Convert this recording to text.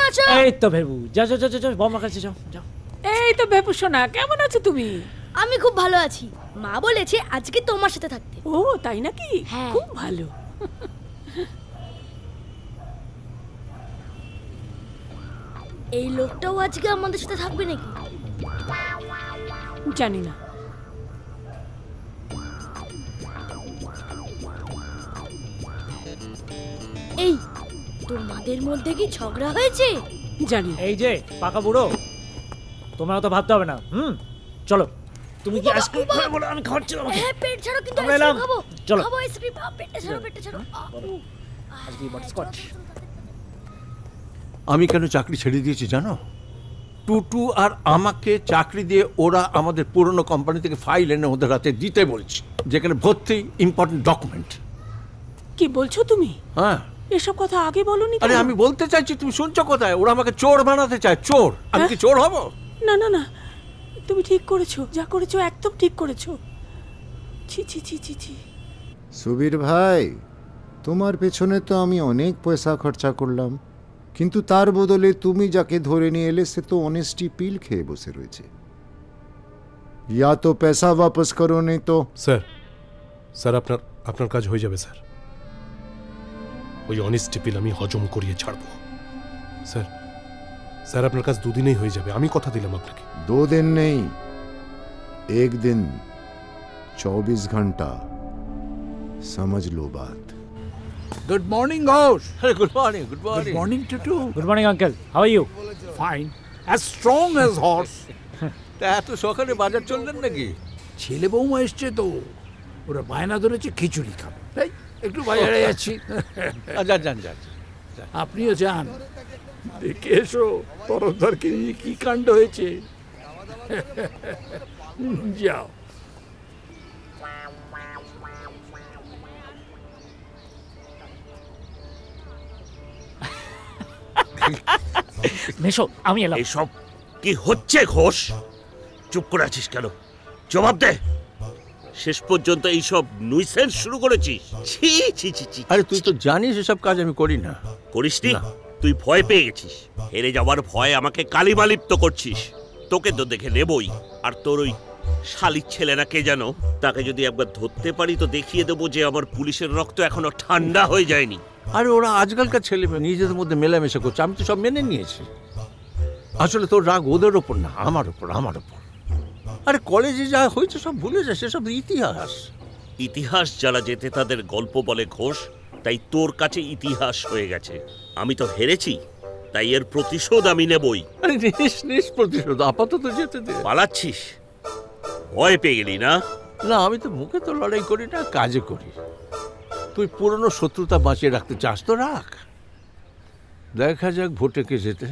আছো? এই তো ভেবু, যা যা যা যা বম্মা কাছে যাও যাও। এই তো ভেবু সোনা, কেমন আছো তুমি? আমি খুব ভালো আছি। মা বলেছে আজকে তোমার সাথে থাকতে। ও তাই নাকি? হ্যাঁ। খুব ভালো। এই লোকটাও আজকে আমাদের সাথে থাকবে নাকি? জানি না। এই তোমাদের মধ্যে কি ঝগড়া হয়েছে? জানি। এই যে পাকা বুড়ো, তোমার তো ভাবতে হবে না। চলো। তুমি কি আইসক্রিম খাবে বলো? আমি খাওয়াচ্ছি তোমাকে। হ্যাঁ, পেট ছাড়ো কিন্তু আমরা এলাম। খাবো। চলো। খাবো আইসক্রিম, পেটটা ছাড়ো, পেটটা ছাড়ো। আজকে বাটারস্কচ। আমি কেন চাকরি ছেড়ে দিয়েছি জানো? টুটু আর আমাকে চাকরি দিয়ে ওরা আমাদের পুরনো কোম্পানি থেকে ফাইল এনে ওদের হাতে দিতে বলছে, যেখানে ভর্তি ইম্পর্টেন্ট ডকুমেন্ট। কি বলছো তুমি? হ্যাঁ। এসব কথা আগে বলনি। আরে আমি বলতে চাইছি, তুমি শুনছো কোথায়? ওরা আমাকে চোর বানাতে চায়। চোর? আমি কি চোর হব? না না না, তুমি ঠিক করেছো, যা করেছো একদম ঠিক করেছো। ছি ছি ছি ছি ছি। সুবীর ভাই, তোমার পেছনে তো আমি অনেক পয়সা খরচা করলাম, কিন্তু তার বদলে তুমি যাকে ধরে নিয়ে এলে সে তো অনেস্টি পিল খেয়ে বসে রয়েছে। ইয়া তো পয়সা वापस करो नहीं तो। স্যার স্যার আপনার কাজ হয়ে যাবে স্যার। ওই অনেস্টি পিল আমি হজম করিয়ে ছাড়বো স্যার। স্যার আপনার কাজ 2 দিনেই হয়ে যাবে, আমি কথা দিলাম আপনাকে। 2 दिन नहीं, 1 दिन, 24 घंटा, समझ लो बात। Good morning, Ghosh. Good morning. Good morning. Good morning, Tutu. Good morning, uncle. How are you? Fine. As strong as horse. তা এত সকালে বাজার চললেন নাকি? ছেলে বৌমা এসছে তো, ওরা বায়না ধরেছে খিচুড়ি খাবে। এই একটু বাজারে যাচ্ছি। যান। আপনিও যান, দেখে এসো তরফদারকে নিয়ে কি কাণ্ড হয়েছে। যাও। মেশো, আমি এলাম। এসব কি হচ্ছে ঘোষ? চুপ করে আছিস কেন? জবাব দে। শেষ পর্যন্ত এইসব নুইসেন্স শুরু করেছিস? ছি ছি ছি ছি। আরে তুই তো জানিস এসব কাজ আমি করি না। করিসনি? তুই ভয় পেয়ে গেছিস। হেরে যাওয়ার ভয় আমাকে কালিমালিপ্ত করছিস। তোকে তো দেখে নেবই। আর তোর ওই শালির ছেলে না কে জানো, তাকে যদি একবার ধরতে পারি তো দেখিয়ে দেবো যে আমার পুলিশের রক্ত এখনো ঠান্ডা হয়ে যায়নি। আরে ওরা আজকালকার ছেলে নিজেদের মধ্যে মেলামেশা করছে, আমি তো সব মেনে নিয়েছি। আসলে তোর রাগ ওদের ওপর না, আমার ওপর। আরে কলেজে যা হয়েছে সব ভুলে যায়, সেসব ইতিহাস যারা যেতে তাদের গল্প বলে ঘোষ, তাই তোর কাছে ইতিহাস হয়ে গেছে। আমি তো হেরেছি, তাই এর প্রতিশোধ আমি নেবই। আরে নিস প্রতিশোধ, আপাতত যেতে দে। পালাচ্ছিস? ভয় পেয়ে গেলি না? না, আমি তো মুখে তো লড়াই করি না, কাজে করি। তুই পুরনো শত্রুতা বাঁচিয়ে রাখতে চাস তো রাখ, দেখা যাক ভোটে কে যেতে।